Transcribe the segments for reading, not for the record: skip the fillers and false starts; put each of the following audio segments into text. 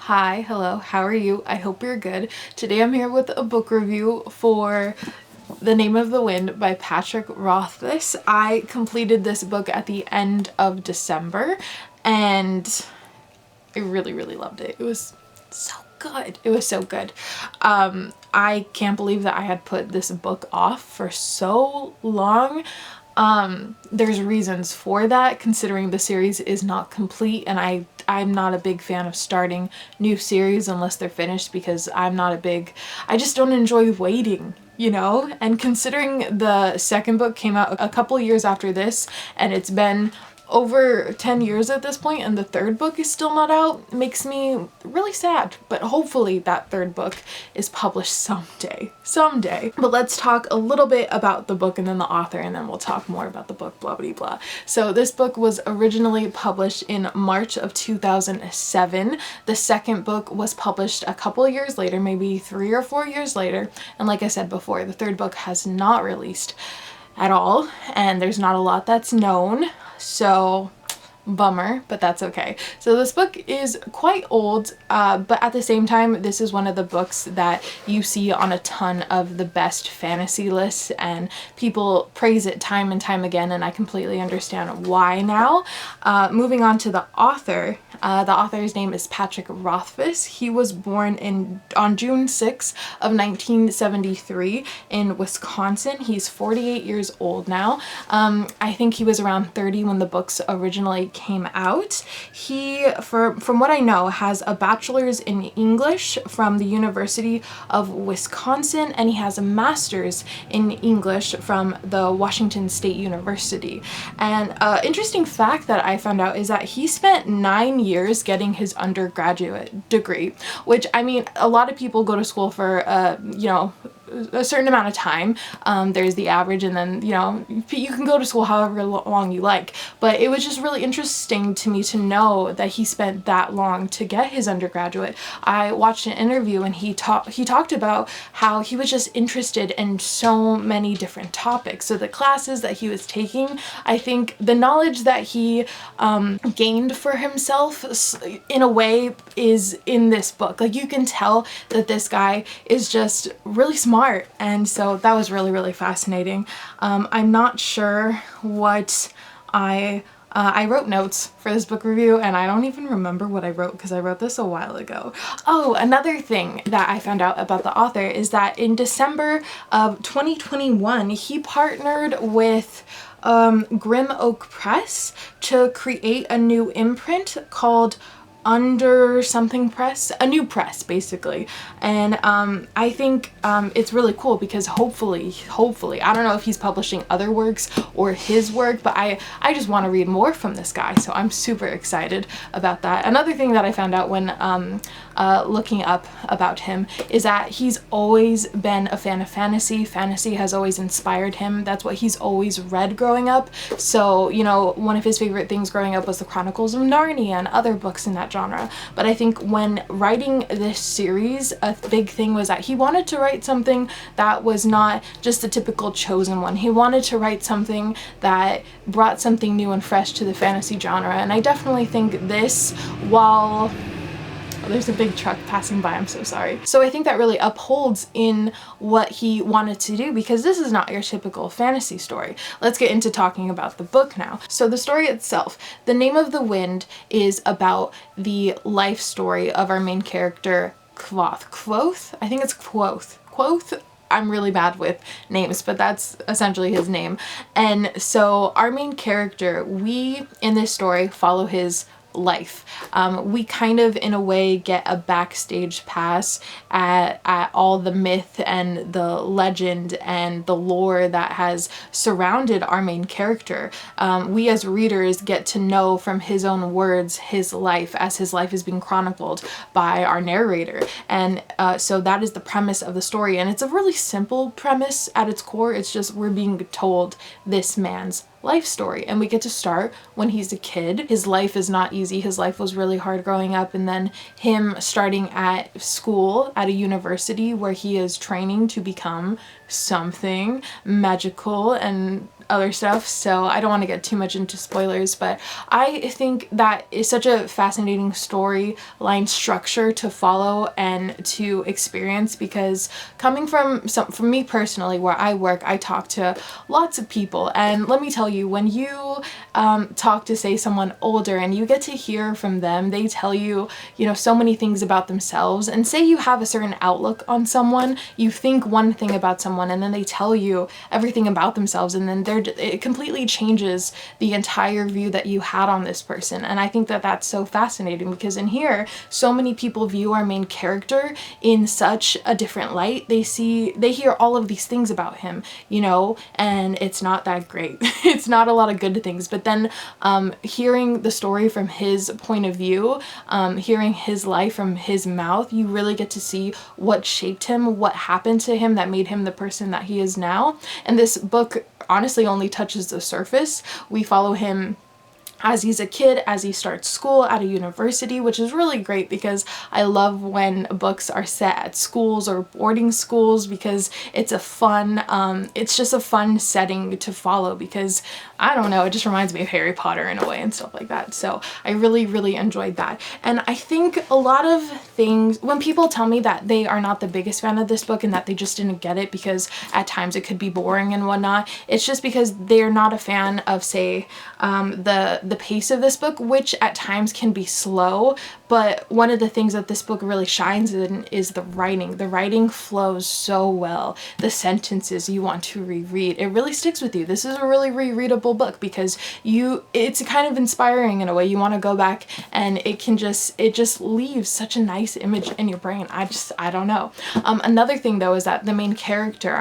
Hi, hello, how are you? I hope you're good. Today I'm here with a book review for The Name of the Wind by Patrick Rothfuss. I completed this book at the end of December and I really loved it. It was so good. It was so good. I can't believe that I had put this book off for so long. There's reasons for that, considering the series is not complete, and I'm not a big fan of starting new series unless they're finished, because I just don't enjoy waiting, you know? And considering the second book came out a couple years after this, and it's been over 10 years at this point, and the third book is still not out, it makes me really sad. But hopefully that third book is published someday. But let's talk a little bit about the book and then the author, and then we'll talk more about the book, blah blah blah. So this book was originally published in March of 2007. The second book was published a couple of years later, maybe 3 or 4 years later, and like I said before, the third book has not released at all, and there's not a lot that's known. So bummer, but that's okay. So this book is quite old, but at the same time, this is one of the books that you see on a ton of the best fantasy lists, and people praise it time and time again, and I completely understand why now. Moving on to the author. The author's name is Patrick Rothfuss. He was born on June 6 of 1973 in Wisconsin. He's 48 years old now. I think he was around 30 when the books originally came out. He, from what I know, has a bachelor's in English from the University of Wisconsin, and he has a master's in English from the Washington State University. And interesting fact that I found out is that he spent 9 years getting his undergraduate degree, which, I mean, a lot of people go to school for, a certain amount of time. There's the average, and then, you can go to school however long you like. But it was just really interesting to me to know that he spent that long to get his undergraduate. I watched an interview, and he talked about how he was just interested in so many different topics. So the classes that he was taking, I think the knowledge that he gained for himself in a way is in this book. Like, you can tell that this guy is just really smart, and so that was really fascinating. I'm not sure what I wrote notes for this book review, and I don't even remember what I wrote because I wrote this a while ago. Oh, another thing that I found out about the author is that in December of 2021, he partnered with Grim Oak Press to create a new imprint called Under Something Press, a new press basically. And I think it's really cool because hopefully, I don't know if he's publishing other works or his work, but I just want to read more from this guy, so I'm super excited about that. Another thing that I found out when looking up about him is that he's always been a fan of fantasy. Fantasy has always inspired him. That's what he's always read growing up. So, one of his favorite things growing up was the Chronicles of Narnia and other books in that genre. But I think when writing this series, a big thing was that he wanted to write something that was not just the typical chosen one. He wanted to write something that brought something new and fresh to the fantasy genre. And I definitely think this, while there's a big truck passing by, I'm so sorry. So I think that really upholds in what he wanted to do, because this is not your typical fantasy story. Let's get into talking about the book now. So the story itself, The Name of the Wind, is about the life story of our main character, Kvothe. I think it's Kvothe. I'm really bad with names, but that's essentially his name. And so our main character, we in this story follow his life. We kind of, in a way, get a backstage pass at all the myth and the legend and the lore that has surrounded our main character. We as readers get to know from his own words his life as his life is being chronicled by our narrator. And so that is the premise of the story, and it's a really simple premise at its core. It's just we're being told this man's life story, and we get to start when he's a kid. His life is not easy. His life was really hard growing up, and then him starting at school at a university where he is training to become something magical and other stuff, so I don't want to get too much into spoilers, but I think that is such a fascinating storyline structure to follow and to experience, because coming from me personally, where I work, I talk to lots of people, and let me tell you, when you talk to, say, someone older and you get to hear from them, they tell you, you know, so many things about themselves, and say you have a certain outlook on someone, you think one thing about someone and then they tell you everything about themselves, and then it completely changes the entire view that you had on this person. And I think that that's so fascinating, because in here so many people view our main character in such a different light. They hear all of these things about him, you know, and it's not that great. It's not a lot of good things. But then hearing the story from his point of view, hearing his life from his mouth, you really get to see what shaped him, what happened to him that made him the person that he is now. And this book honestly only touches the surface. We follow him as he's a kid, as he starts school at a university, which is really great, because I love when books are set at schools or boarding schools, because it's a fun, it's just a fun setting to follow, because I don't know, it just reminds me of Harry Potter in a way and stuff like that. So I really, really enjoyed that. And I think a lot of things, when people tell me that they are not the biggest fan of this book and that they just didn't get it because at times it could be boring and whatnot, it's just because they're not a fan of, say, the pace of this book, which at times can be slow. But one of the things that this book really shines in is the writing. The writing flows so well. The sentences you want to reread. It really sticks with you. This is a really rereadable book, because it's kind of inspiring in a way. You want to go back, and it just leaves such a nice image in your brain. I don't know. Another thing though is that our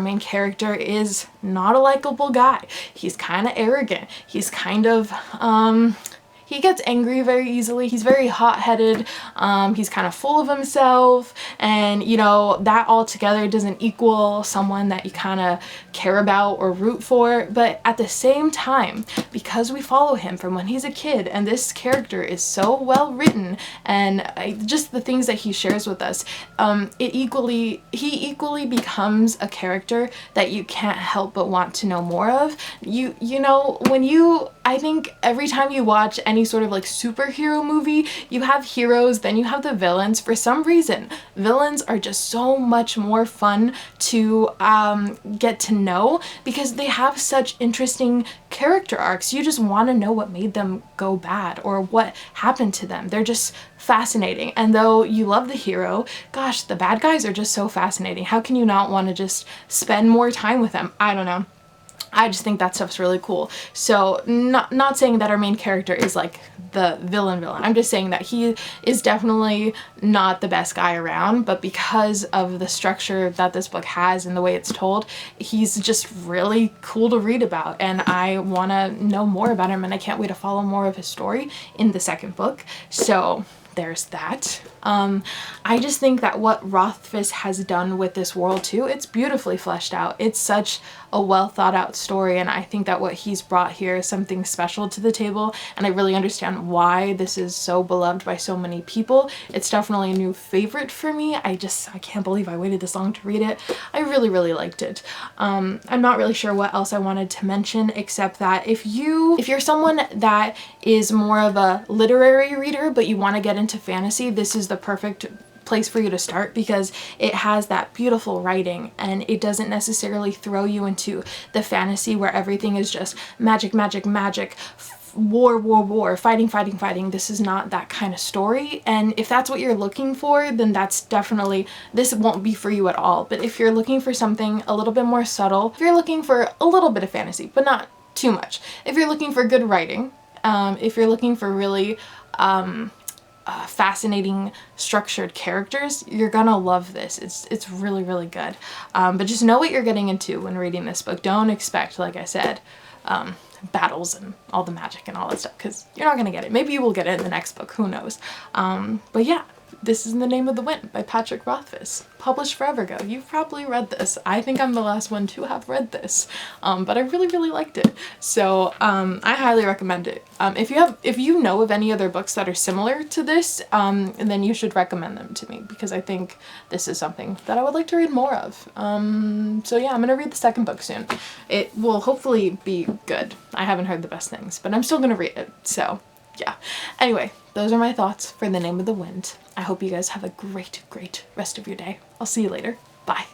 main character is not a likable guy. He's kind of arrogant. He's kind of he gets angry very easily. He's very hot-headed. He's kind of full of himself, and you know, that all together doesn't equal someone that you kind of care about or root for. But at the same time, because we follow him from when he's a kid, and this character is so well written, and just the things that he shares with us, he equally becomes a character that you can't help but want to know more of. You know, I think every time you watch any sort of like superhero movie, you have heroes, then you have the villains. For some reason, villains are just so much more fun to get to know, because they have such interesting character arcs. You just want to know what made them go bad or what happened to them. They're just fascinating. And though you love the hero, gosh, the bad guys are just so fascinating. How can you not want to just spend more time with them? I don't know. I just think that stuff's really cool. So not saying that our main character is like the villain. I'm just saying that he is definitely not the best guy around, but because of the structure that this book has and the way it's told, he's just really cool to read about, and I want to know more about him, and I can't wait to follow more of his story in the second book. So there's that. I just think that what Rothfuss has done with this world too, it's beautifully fleshed out. It's such a well thought out story, and I think that what he's brought here is something special to the table, and I really understand why this is so beloved by so many people. It's definitely a new favorite for me. I can't believe I waited this long to read it. I really, really liked it. I'm not really sure what else I wanted to mention, except that if you're someone that is more of a literary reader but you want to get into fantasy, this is the perfect place for you to start, because it has that beautiful writing, and it doesn't necessarily throw you into the fantasy where everything is just magic, war, fighting. This is not that kind of story, and if that's what you're looking for, then this won't be for you at all. But if you're looking for something a little bit more subtle, if you're looking for a little bit of fantasy but not too much, if you're looking for good writing, if you're looking for really fascinating structured characters, you're gonna love this. It's really, really good. But just know what you're getting into when reading this book. Don't expect, like I said, battles and all the magic and all that stuff, because you're not gonna get it. Maybe you will get it in the next book, who knows. But yeah, This is The Name of the Wind by Patrick Rothfuss, published forever ago. You've probably read this. I think I'm the last one to have read this, but I really, really liked it. So I highly recommend it. If you know of any other books that are similar to this, then you should recommend them to me, because I think this is something that I would like to read more of. So yeah, I'm gonna read the second book soon. It will hopefully be good. I haven't heard the best things, but I'm still gonna read it. So yeah. Anyway, those are my thoughts for The Name of the Wind. I hope you guys have a great, great rest of your day. I'll see you later. Bye.